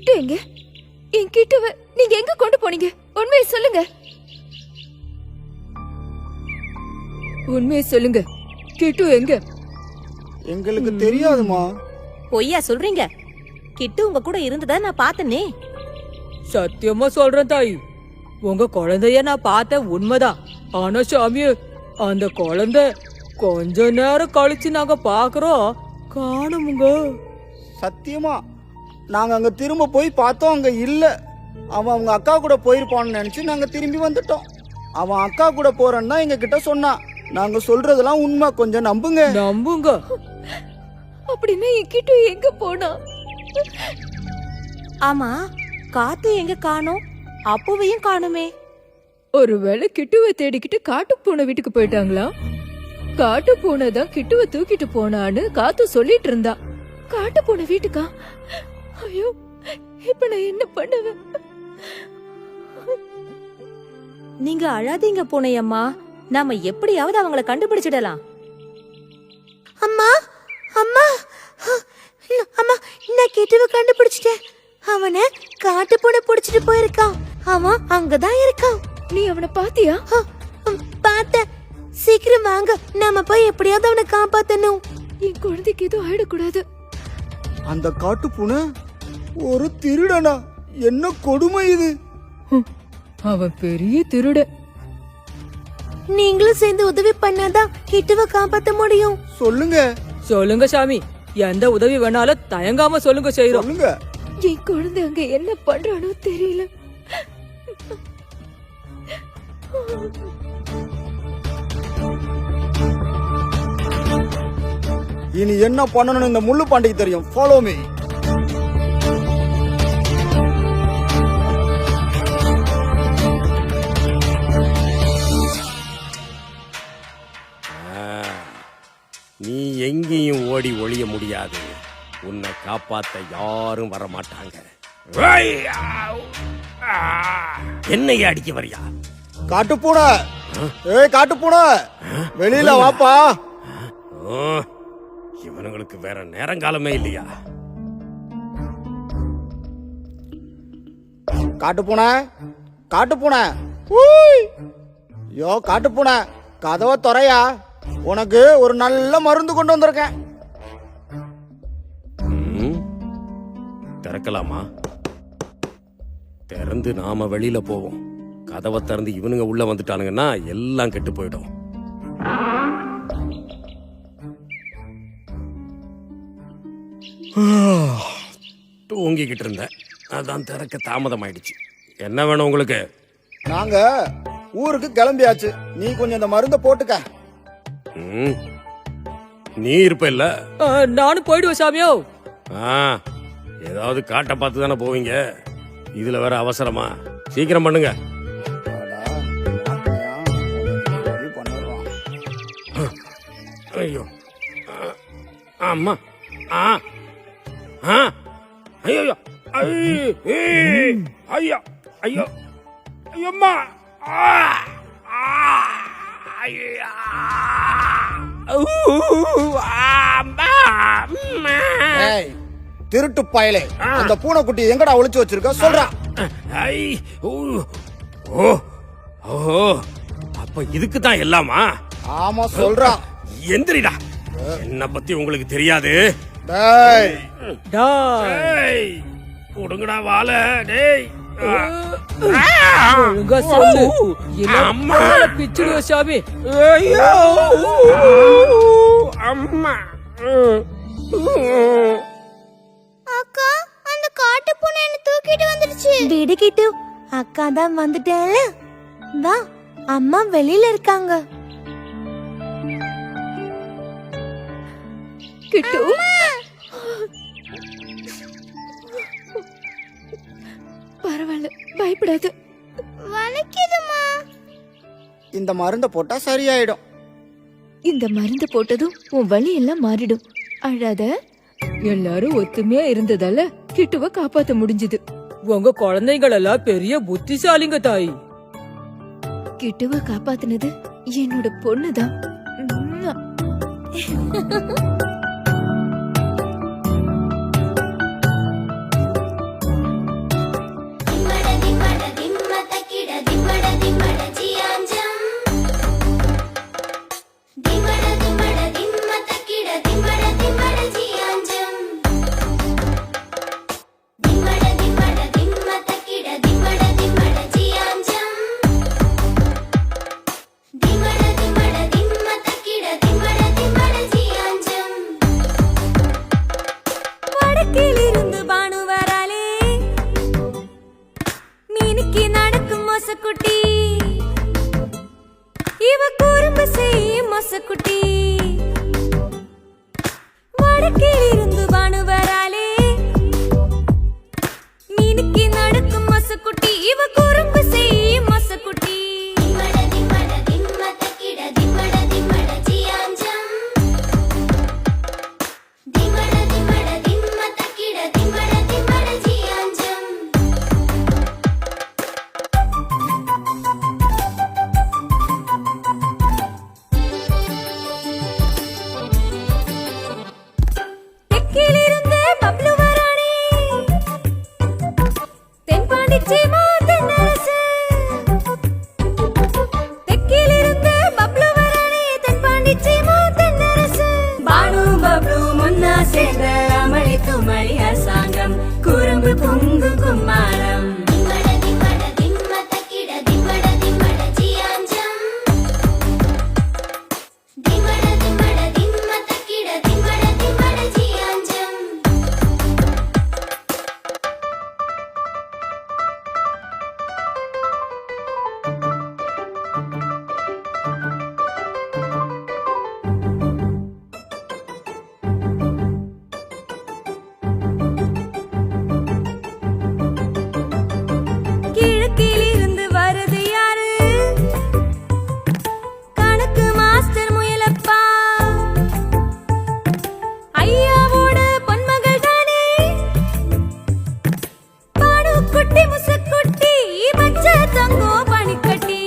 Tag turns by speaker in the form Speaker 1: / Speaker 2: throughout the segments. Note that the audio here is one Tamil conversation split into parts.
Speaker 1: கிட்டு எங்க? என் கிட்டுவ நீங்க எங்க கொண்டு போனீங்க? உண்மையை சொல்லுங்க. உண்மையை சொல்லுங்க. கிட்டு எங்க?
Speaker 2: எங்களுக்கு தெரியாதுமா.
Speaker 3: பொய்யா சொல்றீங்க? கிட்டு உங்க கூட இருந்ததா நான் பார்த்தனே.
Speaker 4: சத்தியமா சொல்றேன் தாய், உங்க குழந்தைய நான் பார்த்த உண்மைதான். ஆனா சாமி, அந்த குழந்தை கொஞ்ச நேரம் கழிச்சு நாங்க பாக்குறோம், காணுமுங்க.
Speaker 2: சத்தியமா நாங்க அங்க திரும்ப போய் பார்த்தோம், அங்க இல்ல. அவன் அவங்க அக்கா கூட போயிருப்பான்னு நினைச்சு நாங்க திரும்பி வந்துட்டோம். அவன் அக்கா கூட போறேன்னு தான் எங்க கிட்ட சொன்னான். நாங்க சொல்றதெல்லாம் உண்மை, கொஞ்சம் நம்புங்க.
Speaker 4: நம்புங்க.
Speaker 1: அப்படின்னா என் கிட்டு எங்க போனா?
Speaker 3: ஆமா, காத்து எங்க காணோம்? அப்புவையும் காணுமே.
Speaker 1: ஒருவேளை கிட்டுவை தேடிக்கிட்டு காட்டு பூனை வீட்டுக்கு போயிட்டாங்களா? காட்டு பூனை தான் கிட்டுவை தூக்கிட்டு போனான்னு காத்து சொல்லிட்டு இருந்தா. காட்டு பூனை வீட்டுக்கா? ஐயோ, இப்ப நான் என்ன பண்ணுவேன்?
Speaker 3: நீங்க அழாதீங்க பூனையம்மா, நாம எப்படியாவது அவங்கள கண்டுபிடிச்சிடலாம்.
Speaker 5: அம்மா அம்மா அம்மா, நான் கிட்டுவை கண்டுபிடிச்சிட்டேன். அவனை காட்டு பூனை பிடிச்சிட்டு போயிருக்கான். அவன் அங்கதான் இருக்கான்.
Speaker 1: நீ அவனை பாத்தியா?
Speaker 5: பார்த்தேன். சீக்கிரம் வாங்க, நாம போய் எப்படியாவது அவனை காப்பாத்தணும்.
Speaker 1: என் குழந்தைக்கு எதுவும் ஆயிடக்கூடாது.
Speaker 2: அந்த காட்டு பூனை ஒரு திருடனா? என்ன கொடுமை இது!
Speaker 1: அவன் பெரிய திருட.
Speaker 5: நீங்களும் சேர்ந்து உதவி பண்ணாதான் கிட்டுவை காப்பாத்த முடியும்.
Speaker 2: சொல்லுங்க
Speaker 4: சொல்லுங்க சாமி, எந்த உதவி வேணாலும் தயங்காம சொல்லுங்க, செய்யறோம்.
Speaker 2: சொல்லுங்க.
Speaker 1: என் குழந்தை அங்க என்ன பண்றானோ தெரியல.
Speaker 2: இனி என்ன பண்ணணும்னு இந்த முள்ளு பாண்டிக்கு தெரியும். Follow me.
Speaker 6: நீ எங்கேயும் ஓடி ஒளிய முடியாது. உன்னை காப்பாத்த யாரும் வரமாட்டாங்க. என்னைய அடிக்க வரியா?
Speaker 2: காட்டுப்பூனை, ஏய் காட்டுப்பூனை, வெளியில வாப்பா.
Speaker 6: இவனுங்களுக்கு வேற நேரங்காலமே இல்லையா?
Speaker 2: காட்டுப்பூனை, காட்டுப்பூனை, யோ காட்டுப்பூனை, கதவை துறையா. உனக்கு ஒரு நல்ல மருந்து கொண்டு வந்திருக்கேன்.
Speaker 6: திறக்கலாமா? திறந்து நாம வெளியில போவோம். கதவை திறந்து இவனுங்க உள்ள வந்துட்டானுங்கன்னா எல்லாம் கெட்டு போயிடும். தூங்கிக்கிட்டு இருந்தேன், அதான் திறக்க தாமதம் ஆயிடுச்சு. என்ன வேணும் உங்களுக்கு?
Speaker 2: நாங்க ஊருக்கு கிளம்பியாச்சு. நீ கொஞ்சம் இந்த மருந்தை போட்டுக்க.
Speaker 6: நீ இருப்ப இல்ல?
Speaker 4: நானும் போயிடுவேன் சாமியோ.
Speaker 6: ஏதாவது காட்ட பார்த்து தானே போவீங்க. இதுல வேற அவசரமா? சீக்கிரம் பண்ணுங்க. ஐயோ அம்மா, ஐயோ ஐயோ ஐயோ ஐயம்மா,
Speaker 2: திருட்டு பயலே, அந்த பூனைக்குட்டி எங்கடா ஒளிச்சு வச்சிருக்க? சொல்றா.
Speaker 6: அப்ப இதுக்கு தான் எல்லாமா?
Speaker 2: ஆமா சொல்றா.
Speaker 6: எந்திரிடா. என்ன பத்தி உங்களுக்கு தெரியாது. கொடுங்கடா வாழ. டேய்
Speaker 4: ஒழுங்கா சொல்லு, அம்மா பிச்சுடுவ சாமி.
Speaker 6: ஐயோ அம்மா.
Speaker 5: அக்கா, அந்த காட்டு பூனை என்ன தூக்கிட்டு வந்துருச்சு. விடு கிட்டு, அக்கா தான் வந்துட்டேல. வா, அம்மா வெளியில இருக்காங்க.
Speaker 1: கிட்டு, பரவாயில்ல, பயப்படாது.
Speaker 5: வலிக்குதுமா.
Speaker 2: இந்த மருந்தை போட்டா சரியாயிடும்.
Speaker 1: இந்த மருந்து போட்டதும் உன் வலி எல்லாம் மாறிடும். அழாத. எல்லாரும் ஒத்துமையா இருந்ததால கிட்டுவ காப்பாத்த முடிஞ்சது.
Speaker 4: உங்க குழந்தைங்களெல்லாம் பெரிய புத்திசாலிங்க தாய்.
Speaker 1: கிட்டுவ காப்பாத்தினது என்னோட பொண்ணுதான்.
Speaker 5: மொசக்குட்டி வடக்கில் இருந்து வானுவராலே மீனுக்கு நடக்கும் மொசக்குட்டி இவ குறும்பு செய்யும் மொசக்குட்டி தெற்கிலிருந்து பப்ளு வரானே தென்பாண்டிச்சி மாத்தனரசு தெற்கிலிருந்து பப்ளு வரானே தென்பாண்டிச்சி மாத்தனரசு பானு பப்ளு முன்னா சேர்ந்த அமளி துமளி அரசாங்கம் குறும்பு பொங்கு கும்மாளம் கிழக்கிலிருந்து வருது யாரு கணக்கு மாஸ்டர் முயலப்பா ஐயாவோட பொன்மகள் தானே பாடு குட்டி முசக்குட்டி பச்சை தங்கோ பனிக்கட்டி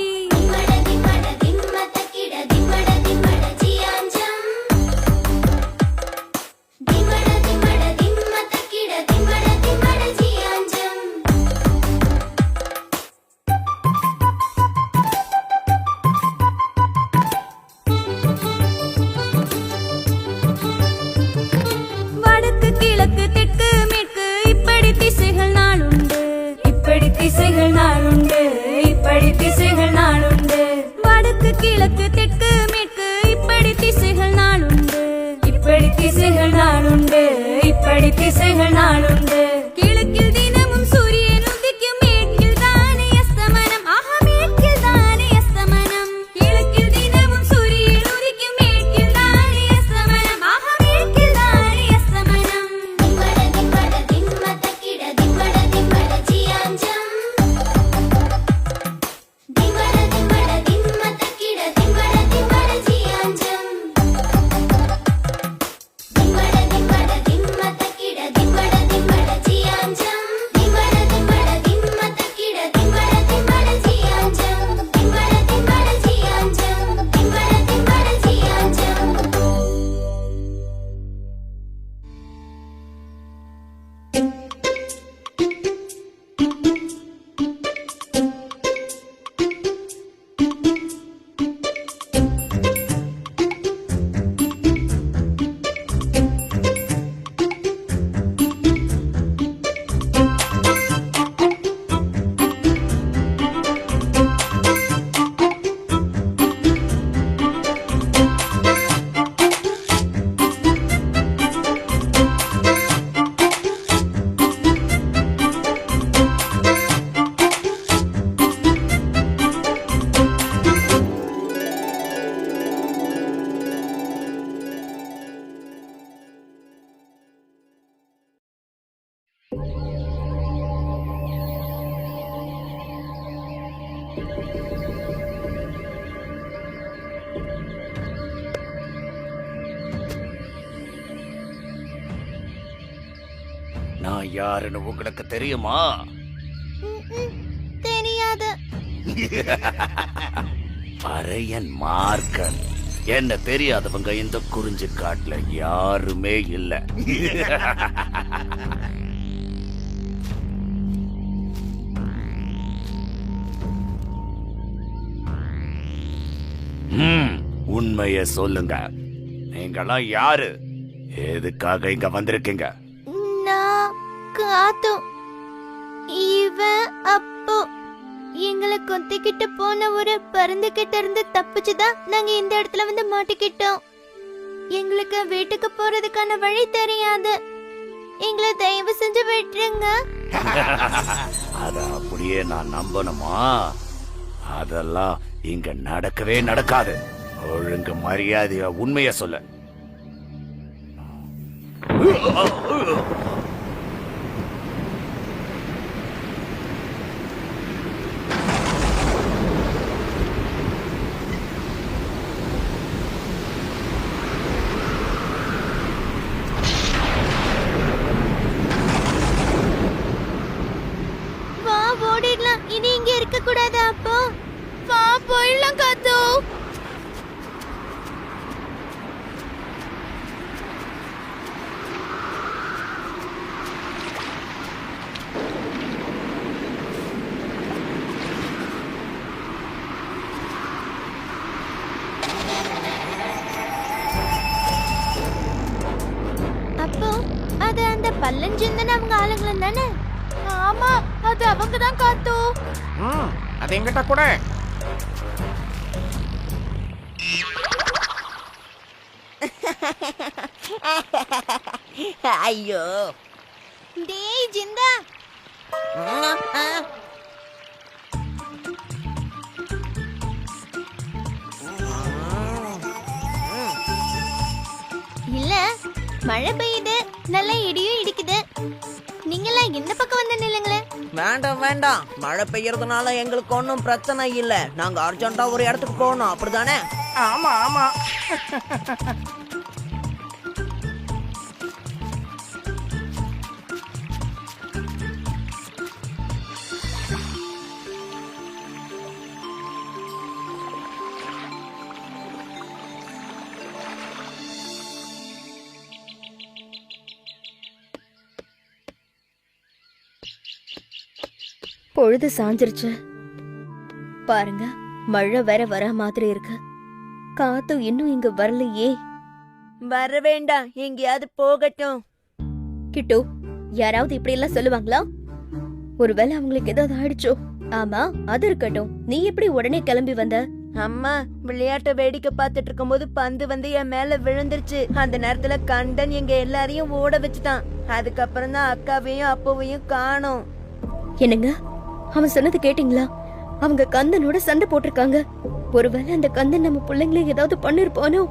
Speaker 5: வடக்கு கிழக்கு தெற்கு மேற்கு இப்படி திசைகள் நாளுண்டு இப்படி திசைகள் நாளுண்டு இப்படி திசைகள் நாளுண்டு வடக்கு கிழக்கு தெற்கு மேற்கு இப்படி திசைகள் நாளுண்டு இப்படி திசைகள் நாளுண்டு இப்படி திசைகள் நாளுண்டு கிழக்கில் தினமும் சூரியன் உதிக்கும் மேற்கில் தானே அஸ்தமனம் ஆஹா மேற்கில் தானே அஸ்தமனம் கிழக்கில் தினமும் சூரியன் உதிக்கும் மேற்கில் தானே அஸ்தமனம் ஆஹா மேற்கில் தானே அஸ்தமனம்
Speaker 7: நான் யாருன்னு உங்களுக்கு தெரியுமா?
Speaker 5: தெரியாது.
Speaker 7: பறையன் மார்க்கன். என்ன தெரியாதவங்க இந்த குறிஞ்சி காட்டுல யாருமே இல்ல. உண்மைய சொல்லுங்க, நீங்களாம் யாரு? எதுக்காக இங்க வந்திருக்கீங்க?
Speaker 5: நான் காத்து, இவன் அப்போ எங்களை கொத்திக்கிட்டு போன ஒரு பருந்து கிட்ட இருந்து தப்பிச்சுதான் நாங்க இந்த இடத்துல வந்து மாட்டிக்கிட்டோம். எங்களுக்கு வீட்டுக்கு போறதுக்கான வழி தெரியாது. எங்களை தயவு செஞ்சு விட்டுருங்க.
Speaker 7: அத அப்படியே நான் நம்பணுமா? அதெல்லாம் இங்க நடக்கவே நடக்காது. ஒழுங்கு மரியாதையா உண்மைய சொல்ல.
Speaker 5: வா ஓடிடலாம். இனி இங்க இருக்க கூடாது. அப்போ வா போயிடலாம் காத்து. அப்போ அது அந்த பல்லஞ்சிந்தன் அவங்க ஆளுங்களும் தானே? ஆமா, அது அவங்க தான் காத்து.
Speaker 8: அது எங்கிட்ட கூட.
Speaker 3: ஐயோ
Speaker 5: டேய் ஜிந்தா, இல்ல மழை பெய்யுது, நல்ல இடியும் இடிக்குது. நீங்களாம் இந்த பக்கம் வந்து நில்லுங்களேன்.
Speaker 9: வேண்டாம் வேண்டாம், மழை பெய்யறதுனால எங்களுக்கு ஒன்றும் பிரச்சனை இல்ல. நாங்க அர்ஜென்ட்டா ஒரு இடத்துக்கு போகணும், அப்படிதானே?
Speaker 8: ஆமா ஆமா.
Speaker 5: பொழுது சாஞ்சிருச்சு பாருங்க. மழை வேற வர மாதிரி இருக்கு. காத்து இன்னும் இங்க வரலையே.
Speaker 3: வர வேண்டாம், எங்கேயாவது போகட்டும்.
Speaker 5: கிட்டு, யாராவது இப்படி எல்லாம் சொல்லுவாங்களா? ஒருவேளை அவங்களுக்கு ஏதாவது ஆயிடுச்சோ? ஆமா, அது இருக்கட்டும். நீ எப்படி உடனே கிளம்பி வந்த?
Speaker 3: அம்மா விளையாட்ட வேடிக்கை பார்த்துட்டு இருக்கும்போது பந்து வந்து என் மேல விழுந்துருச்சு. அந்த நேரத்துல கண்டன் எங்க எல்லாரையும் ஓட வச்சுட்டான். அதுக்கப்புறம் தான் அக்காவையும் அப்பாவையும் காணோம்.
Speaker 5: என்னங்க, அவன் சொன்னது கேட்டீங்களா? அவங்க கந்தனோட சண்டை போட்டிருக்காங்க. ஒருவேளை அந்த கந்தன் நம்ம பிள்ளைங்களை ஏதாவது பண்ணிருப்பானோ?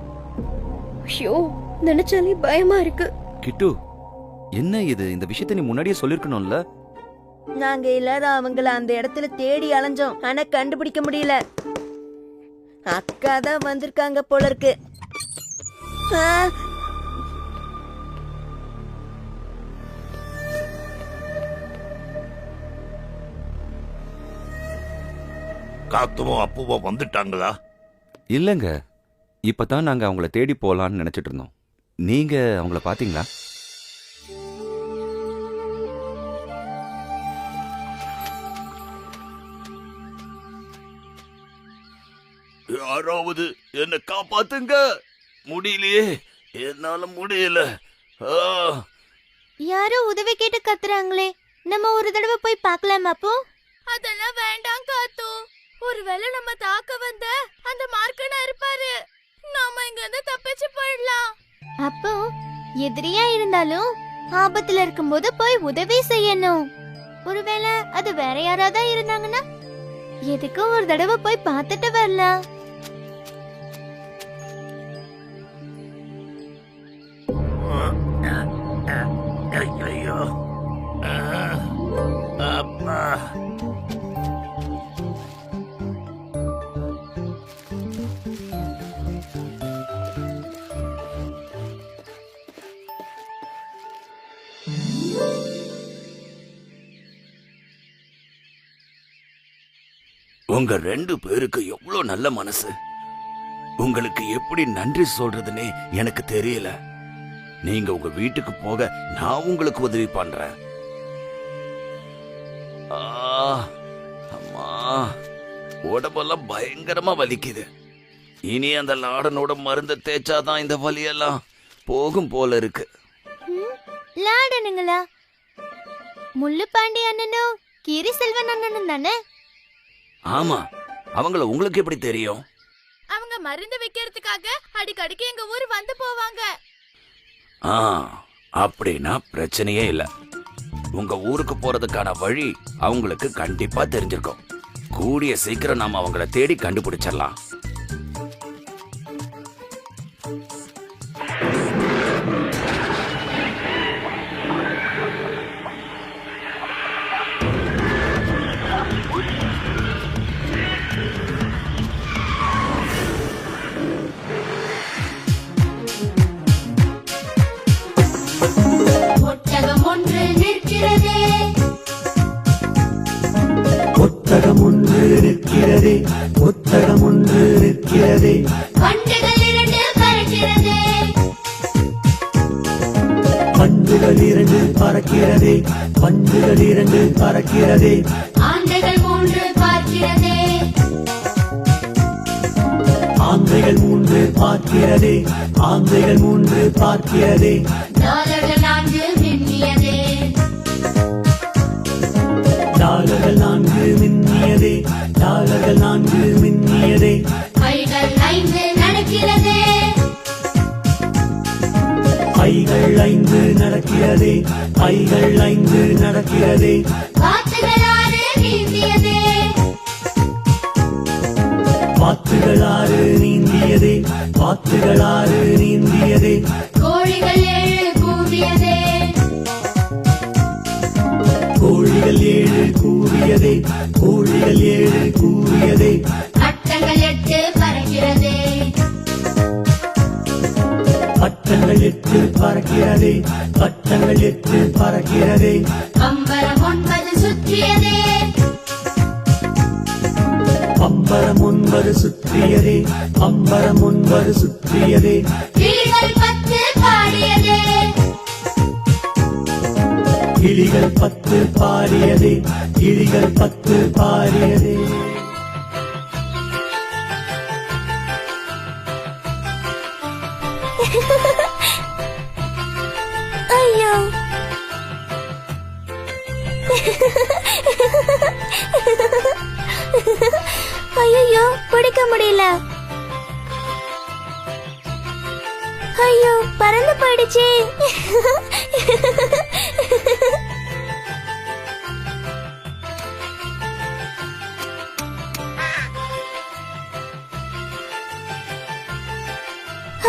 Speaker 5: ஐயோ, நினைச்சாலே பயமா இருக்கு.
Speaker 10: கிட்டு, என்ன இது? இந்த விஷயத்தை நீ முன்னாடியே சொல்லிருக்கணும்ல.
Speaker 3: நாங்க எல்லாரும் அவங்கள அந்த இடத்துல தேடி அலைஞ்சோம், ஆனா கண்டுபிடிக்க முடியல. அக்கா தான் வந்திருக்காங்க போல இருக்கு. ஆ,
Speaker 7: காத்துவும் அப்புவும் வந்துட்டாங்களா?
Speaker 10: இல்லங்க, இப்பதான் நாங்க அவங்கள தேடி போலான்னு நினைச்சிட்டு இருந்தோம். நீங்க அவங்கள பாத்தீங்களா?
Speaker 7: யாராவது என்ன காப்பாத்துங்க. முடியலையே, என்னால முடியல.
Speaker 5: யாரோ உதவி கேட்டு கத்துறாங்களே. நம்ம ஒரு தடவை போய் பார்க்கலாம். அப்போ அதெல்லாம் வேண்டாம் காத்து. ஒருவேளை நம்ம தாக்க வந்த அந்த மார்க்கனா இருப்பாரு. நாம இங்க இருந்து தப்பிச்சு போயிடலாம். அப்போ எதிரியா இருந்தாலும் ஆபத்துல இருக்கும்போது போய் உதவி செய்யணும். ஒருவேளை அது வேற யாராவது இருந்தாங்கன்னா எதுக்கும் ஒரு தடவை போய் பார்த்துட்டு வரலாம்.
Speaker 7: ஐயோ, அப்பா. உங்க ரெண்டு பேருக்கு எவ்வளவு நல்ல மனசு. உங்களுக்கு எப்படி நன்றி சொல்றதுன்னே எனக்கு தெரியல. நீங்க உங்க வீட்டுக்கு போக நான் உங்களுக்கு உதவி பண்றேன். அம்மா, உடம்பெல்லாம் பயங்கரமா வலிக்குது. இனி அந்த லாடனோட மருந்த தேய்ச்சாதான் இந்த வலியெல்லாம் போகும் போல இருக்கு.
Speaker 5: லாடனுங்களா? முள்ளுப்பாண்டி அண்ணனும் கீரி செல்வன் அண்ணனும் தானே?
Speaker 7: ஆமா, அவங்கள உங்களுக்கு எப்படி தெரியும்?
Speaker 5: அவங்க மருந்து வைக்கிறதுக்காக அடிக்கடிக்கு எங்க ஊர் வந்து போவாங்க.
Speaker 7: அப்படின்னா பிரச்சனையே இல்ல. உங்க ஊருக்கு போறதுக்கான வழி அவங்களுக்கு கண்டிப்பா தெரிஞ்சிருக்கும். கூடிய சீக்கிரம் நாம அவங்கள தேடி கண்டுபிடிச்சிடலாம்.
Speaker 11: ஒட்டகம் ஒன்று நிற்கிறதே,
Speaker 5: வண்டுகள் இரண்டு பறக்கிறதே,
Speaker 11: பண்டுகள் இரண்டு பறக்கிறதே, பண்டுகள் இரண்டு பறக்கிறதே,
Speaker 5: ஆந்தைகள் மூன்று பார்க்கிறதே,
Speaker 11: ஆந்தைகள் மூன்று பார்க்கிறதே, ஆந்தைகள் மூன்று பார்க்கிறதே,
Speaker 5: டாலர்கள் நான்கு மின்னியதே,
Speaker 11: டாலர்கள் நான்கு மின்னியதே, டாலர்கள் நான்கு மின்னியதே,
Speaker 5: பைகள் ஐந்து நடக்கிறதே,
Speaker 11: பைகள் ஐந்து நடக்கிறதே, பைகள் ஐந்து நடக்கிறதே,
Speaker 5: வாத்துகள் ஆறு நீந்தியதே,
Speaker 11: வாத்துகள் ஆறு நீந்தியதே, வாத்துகள் ஆறு நீந்தியதே,
Speaker 5: கோழிகள் ஏழு கூவியதே,
Speaker 11: கோழிகள் ஏழு கூவியதே, கோழிகள் ஏழு கூவியதே,
Speaker 5: பட்டங்கள் எட்டு பறக்கிறதே,
Speaker 11: பட்டங்கள் எட்டு பறக்கிறதே, பட்டங்கள் எட்டு பறக்கிறதே,
Speaker 5: பம்பரம் ஒன்பது சுற்றியதே,
Speaker 11: பம்பரம் ஒன்பது சுற்றியதே, பம்பரம் ஒன்பது சுற்றியதே,
Speaker 5: கிளிகள் பத்து பாடியதே,
Speaker 11: கிளிகள் பத்து பாடியதே, கிளிகள் பத்து பாடியதே.
Speaker 5: ஐயோ ஐயோ பிடிக்க முடியல, ஐயோ பறந்து போயிடுச்சு.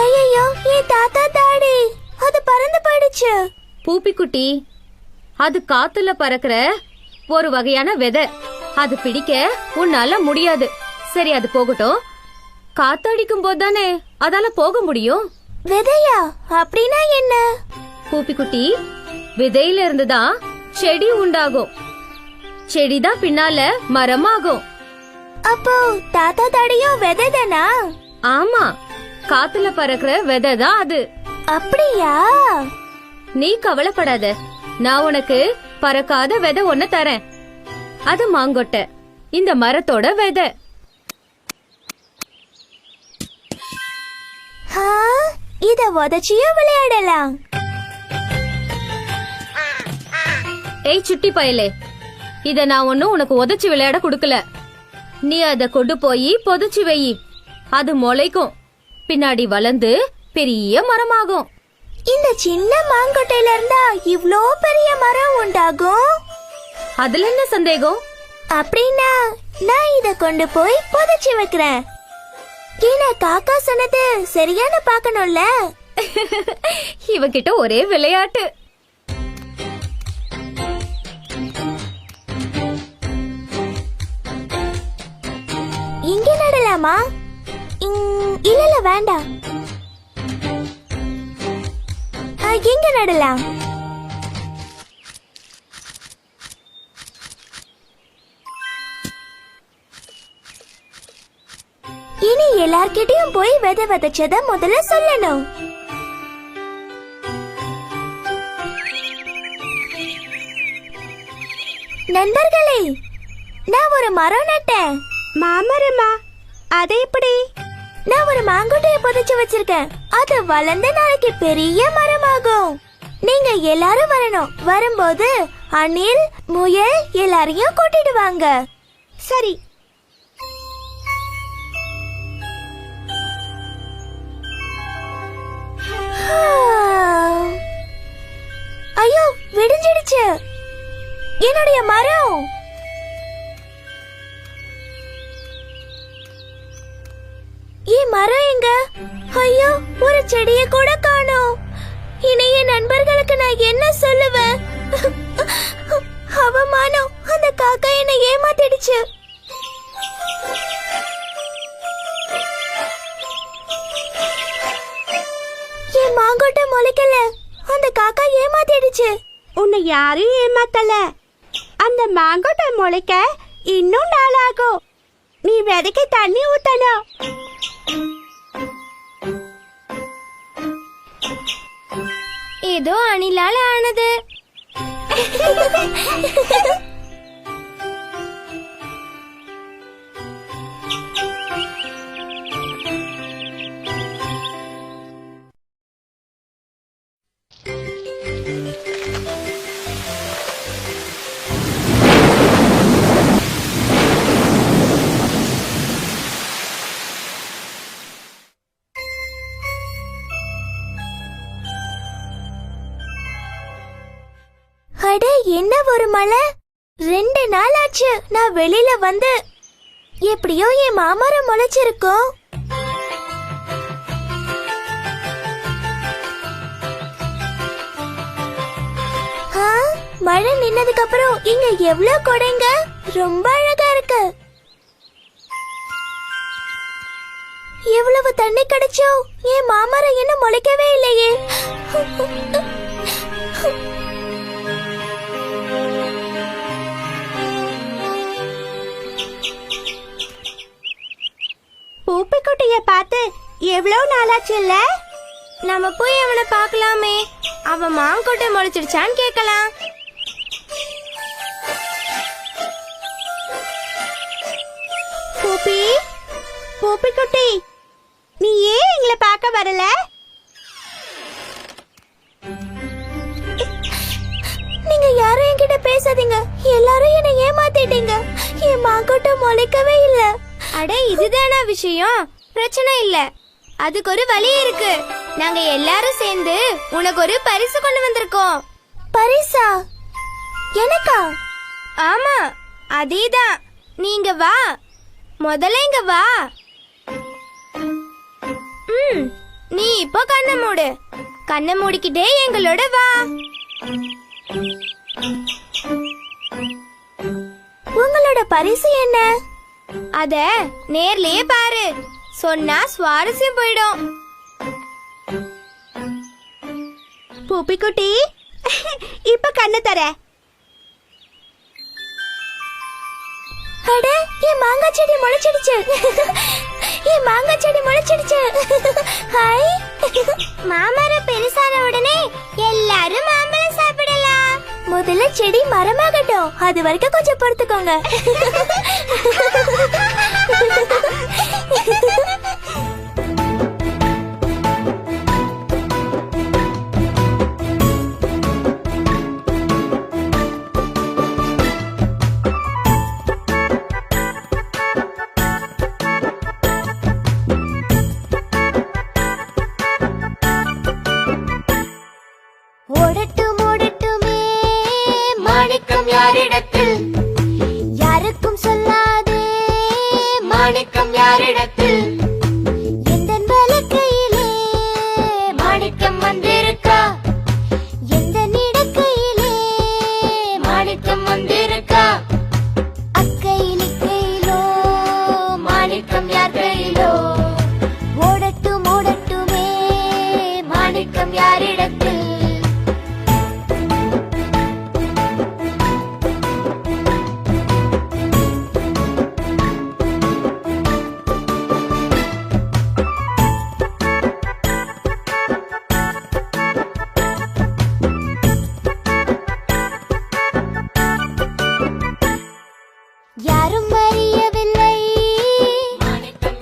Speaker 5: ஐயோ என் தாத்தா தாடி அது பறந்து போயிடுச்சு. பூப்பிக்குட்டி, அது காத்துல பறக்கிற ஒரு வகையான விதை. அது பிடிக்க உன்னால முடியாது. சரி, அது போகட்டும். காத்தடிக்கும் போதுதானே அதால போக முடியும். விதையா? அப்படின்னா என்ன? பூப்பிக்குட்டி, விதையில இருந்துதான் செடி உண்டாகும். செடிதான் பின்னால மரமாகும். அப்போ தாத்தா தாடியும் விதை தானா? ஆமா, காத்துல பறக்கிற விதை தான் அது. அப்படியா? நீ கவலைப்படாத, நான் உனக்கு பறக்காத விதை ஒண்ணு தரேன். அது மாங்கொட்டை, இந்த மரத்தோட விதை. இத உதச்சியும் விளையாடலாம். ஏய் சுட்டி பயலே, இத நான் ஒன்னும் உனக்கு உதச்சி விளையாட குடுக்கல. நீ அத கொண்டு போய் புதைச்சு வை. அது முளைக்கும், பின்னாடி வளர்ந்து பெரிய மரமாகும். இந்த சின்ன மாங்கொட்டையில இருந்தா இவ்ளோ பெரிய மரம் உண்டாகும். அதுல என்ன சந்தேகம்? அப்படின்னா நான் இத கொண்டு போய் புதைச்சு வைக்கிறேன். ஏன்னா காக்கா சொன்னது சரியான பாக்கணும்ல. இவகிட்ட ஒரே விளையாட்டு. இங்க நடலாமா? இல்ல வேண்டாம். எங்க நடலாம்? இனி எல்லார்கிட்டயும் போய் விதை விதைச்சத முதல்ல சொல்லணும். நண்பர்களே, நான் ஒரு மரம் நட்டேன். மாமரமா? அது எப்படி? நான் ஒரு மாங்கொட்டைய புதைச்சு வச்சிருக்கேன். அது வளர்ந்து நாளைக்கு பெரிய மரமாகும். நீங்க எல்லாரும் வரணும். வரும்போது அணில், முயல் எல்லாரையும் கூட்டிட்டு வாங்க. சரி. ஐயோ, விடிஞ்சிடுச்சு. என்னுடைய மரம். மரம் எங்க? ஐயோ, ஒரு செடியை கூட காணோம். இனி என் நண்பர்களுக்கு நான் என்ன சொல்லுவேன்? அவமானம். அந்த காக்கா என்னை ஏமாத்திடுச்சு. என் மாங்கொட்டை முளைக்கல. அந்த காக்கா ஏமாத்திடுச்சு.
Speaker 3: உன்னை யாரும் ஏமாத்தல. அந்த மாங்கொட்டை முளைக்க இன்னும் நாளாகும். நீ விதைக்க தண்ணி ஊத்தணும். ஏதோ அணிலால ஆனது. அட என்ன ஒரு மழை! 2 நாள் ஆச்சு நான் வெளியில வந்து. எப்படியோ என் மாமரம் முளைச்சிருக்கும். மழை நின்னதுக்கு அப்புறம் இங்க எவ்வளவு கொடைங்க! ரொம்ப அழகா இருக்கு. எவ்வளவு தண்ணி கிடைச்சோ என் மாமரம் இன்னும் முளைக்கவே இல்லையே. பூப்பிக்குட்டிய பார்த்து எவ்வளவு நாளாச்சு இல்ல? நம்ம போய் அவனை பார்க்கலாமே. அவன் மாங்கொட்டை முளைச்சிருச்சான்னு கேட்கலாம். பூப்பி, பூப்பிக்குட்டி, நீ ஏன் எங்களை பார்க்க வரல? நீங்க யாரும் என்கிட்ட பேசாதீங்க. எல்லாரும் என்னை ஏமாத்திட்டீங்க. என் மாங்கொட்டை முளைக்கவே இல்ல. அட இதுதானா விஷயம்? பிரச்சனை இல்ல, அதுக்கு ஒரு வழி இருக்கு. நாங்க எல்லாரும் சேர்ந்து உனக்கு ஒரு பரிசு கொண்டு வந்திருக்கோம். பரிசா? எனக்கா? ஆமா, அதேதான். நீங்க வா, முதல்ல இங்க வா. நீ இப்போ கண்ணை மூடு. கண்ணை மூடிக்கிட்டே எங்களோட வா. உங்களோட பரிசு என்ன? அத நேர்லயே பாரு. சொன்னா சுவாரஸ்யம் போயிடும். பூப்பிக்குட்டி, இப்ப கண்ணு தர. அட, என் மாங்காய் செடி முளைச்சிடுச்சு. என் மாங்காய் செடி முளைச்சிடுச்சு. ஹாய். மாமரம் பெருசான உடனே எல்லாரும் மாம்பழம் சாப்பிடலாம். முதல்ல செடி மரமாகட்டும், அது வரைக்கும் கொஞ்சம் பொறுத்துக்கோங்க. மாணிக்கம் யாரிடத்தில்? யாருக்கும் சொல்லாதே. மாணிக்கம் யாரிடத்தில்? எந்த வலக்கையிலே மாணிக்கம் வந்திருக்கா? எந்த நிடக்கையிலே மாணிக்கம் வந்திருக்கா? அக்கையில் இக்கையிலோ மாணிக்கம் யார் கையிலோ? ஓடட்டும் ஓடட்டுமே மாணிக்கம் யாரிடத்தில்? யாரும் அறியவில்லை. மாணிக்கம்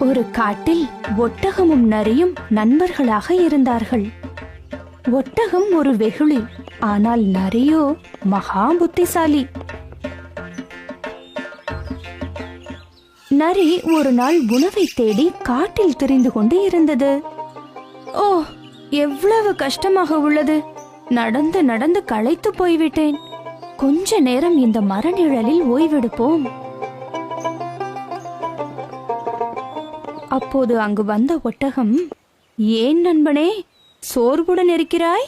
Speaker 5: ஒரு காட்டில் ஒட்டகமும் நரியும் நண்பர்களாக இருந்தார்கள். ஒட்டகம் ஒரு வெகுளி, ஆனால் நரியோ மகா புத்திசாலி. நரி ஒரு நாள் உணவை தேடி காட்டில் திரிந்து கொண்டு இருந்தது. ஓ, எவ்வளவு கஷ்டமாக உள்ளது! நடந்து நடந்து களைத்து போய்விட்டேன். கொஞ்ச நேரம் இந்த மரநிழலில் ஓய்வெடுப்போம். அப்போது அங்கு வந்த ஒட்டகம், ஏன் நண்பனே சோர்வுடன் இருக்கிறாய்?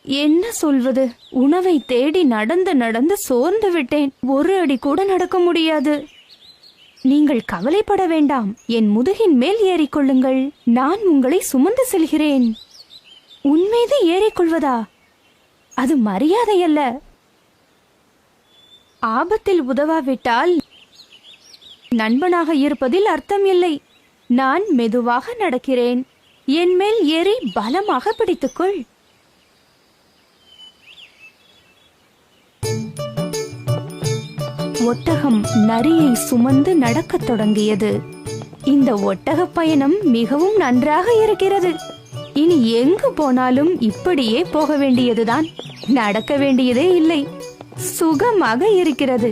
Speaker 5: என்ன சொல்வது, உணவை தேடி நடந்து நடந்து சோர்ந்து விட்டேன். ஒரு அடி கூட நடக்க முடியாது. நீங்கள் கவலைப்பட வேண்டாம், என் முதுகின் மேல் ஏறிக்கொள்ளுங்கள். நான் உங்களை சுமந்து செல்கிறேன். உன்மீது ஏறிக்கொள்வதா? அது மரியாதையல்ல. ஆபத்தில் உதவாவிட்டால் நண்பனாக இருப்பதில் அர்த்தம் இல்லை. நான் மெதுவாக நடக்கிறேன். என் மேல் ஏறி பலமாக பிடித்துக்கொள். ஒட்டகம் நரியை சுமந்து நடக்கத் தொடங்கியது. இந்த ஒட்டக பயணம் மிகவும் நன்றாக இருக்கிறது. இனி எங்கு போனாலும் இப்படியே போக வேண்டியதுதான். நடக்க வேண்டியதே இல்லை. சுகமாக இருக்கிறது.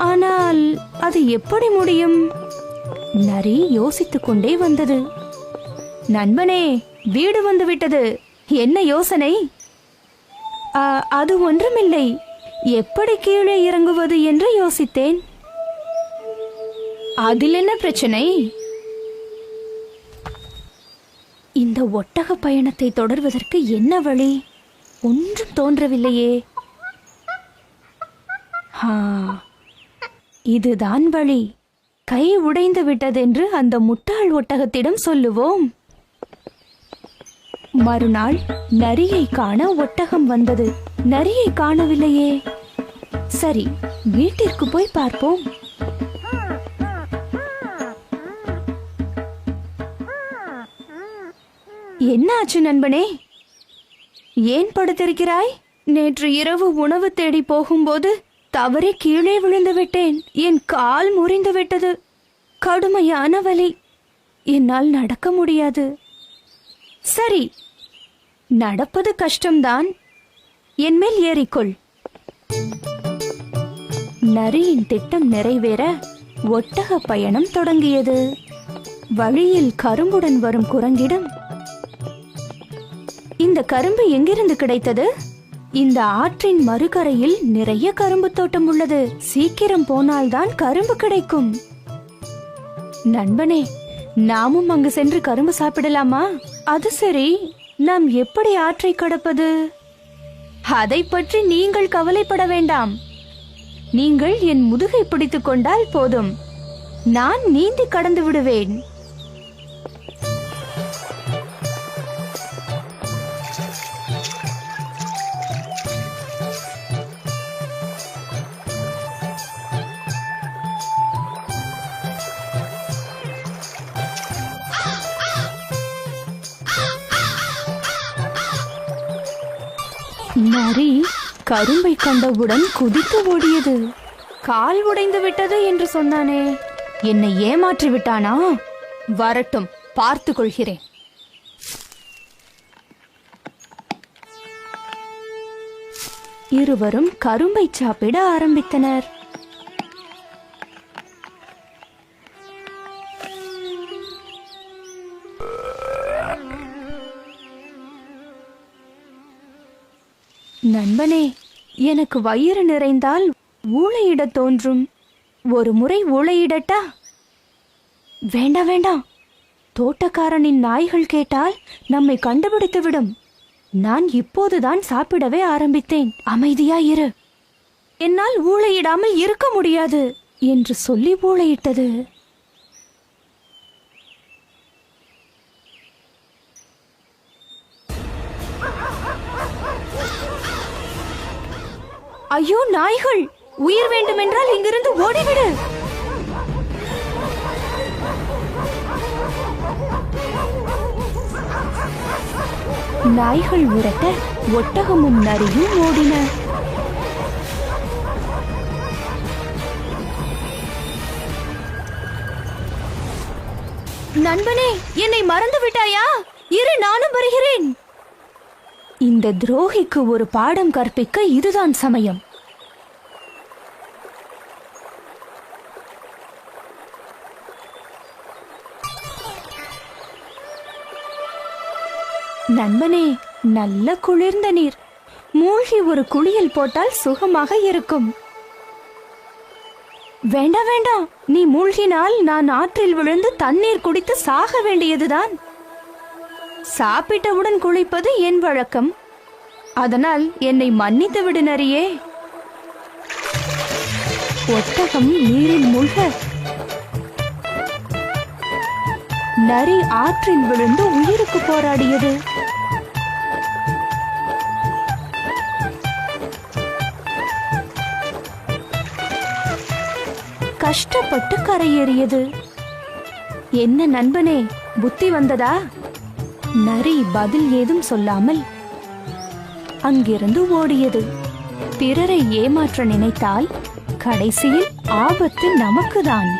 Speaker 5: ஆனால் அது எப்படி முடியும்? நரி யோசித்துக் கொண்டே வந்தது. நண்பனே, வீடு வந்து விட்டது. என்ன யோசனை? அது ஒன்றுமில்லை. எப்படி கீழே இறங்குவது என்று யோசித்தேன். அதில் என்ன பிரச்சனை? இந்த ஒட்டக பயணத்தை தொடர்வதற்கு என்ன வழி? ஒன்றும் தோன்றவில்லையே. இதுதான் வழி. கை உடைந்து விட்டதென்று அந்த முட்டாள் ஒட்டகத்திடம் சொல்லுவோம். மறுநாள் நரியை காண ஒட்டகம் வந்தது. நரியை காணவில்லையே. சரி, வீட்டிற்கு போய் பார்ப்போம். என்ன ஆச்சு நண்பனே? ஏன் படுத்திருக்கிறாய்? நேற்று இரவு உணவு தேடி போகும்போது தவறி கீழே விழுந்து விட்டேன். என் கால் முறிந்து விட்டது. கடுமையான வலி. என்னால் நடக்க முடியாது. சரி, நடப்பது கஷ்டம்தான். என் மேல் ஏறிக்கொள். நரியின் திட்டம் நிறைவேற ஒட்டக பயணம் தொடங்கியது. வழியில் கரும்புடன் வரும் குரங்கிடம், இந்த கரும்பு எங்கிருந்து கிடைத்தது? இந்த ஆற்றின் மறுகரையில் நிறைய கரும்பு தோட்டம் உள்ளது. சீக்கிரம் போனால்தான் கரும்பு கிடைக்கும். நண்பனே, நாமும் அங்கு சென்று கரும்பு சாப்பிடலாமா? அது சரி, நாம் எப்படி ஆற்றை கடப்பது? அதை பற்றி நீங்கள் கவலைப்பட வேண்டாம். நீங்கள் என் முதுகை பிடித்துக் கொண்டால் போதும். நான் நீந்தி கடந்து விடுவேன். நரி கரும்பை கண்டவுடன் குதித்து ஓடியது. கால் உடைந்து விட்டது என்று சொன்னானே, என்னை ஏமாற்றி விட்டானா? வரட்டும், பார்த்து கொள்கிறேன். இருவரும் கரும்பை சாப்பிட ஆரம்பித்தனர். நண்பனே, எனக்கு வயிறு நிறைந்தால் ஊளையிடத் தோன்றும். ஒரு முறை ஊளையிடட்டா? வேண்டாம் வேண்டாம். தோட்டக்காரனின் நாய்கள் கேட்டால் நம்மை கண்டுபிடித்துவிடும். நான் இப்போதுதான் சாப்பிடவே ஆரம்பித்தேன். அமைதியாயிரு. என்னால் ஊளையிடாமல் இருக்க முடியாது என்று சொல்லி ஊளையிட்டது. ஐயோ நாய்கள், உயிர் வேண்டுமென்றால் இங்கிருந்து ஓடிவிடு. நாய்கள் உரட்ட ஒட்டகமும் நரியும் ஓடின.
Speaker 3: நண்பனே, என்னை மறந்து விட்டாயா? இரு, நானும் வருகிறேன். இந்த துரோகிக்கு ஒரு பாடம் கற்பிக்க இதுதான் சமயம். நண்பனே, நல்ல குளிர்ந்த நீர். மூழ்கி ஒரு குளியல் போட்டால் சுகமாக இருக்கும். வேண்டாம் வேண்டாம், நீ மூழ்கினால் நான் ஆற்றில் விழுந்து தண்ணீர் குடித்து சாக வேண்டியதுதான். சாப்பிட்டவுடன் குளிப்பது என் வழக்கம். அதனால் என்னை மன்னித்து விடு நரியே. ஒட்டகம் நீரில் மூழ்க நரி ஆற்றில் விழுந்து உயிருக்கு போராடியது. கஷ்டப்பட்டு கரையேறியது. என்ன நண்பனே, புத்தி வந்ததா? நரி பதில் ஏதும் சொல்லாமல் அங்கிருந்து ஓடியது. பிறரை ஏமாற்ற நினைத்தால் கடைசியில் ஆபத்து நமக்குதான்.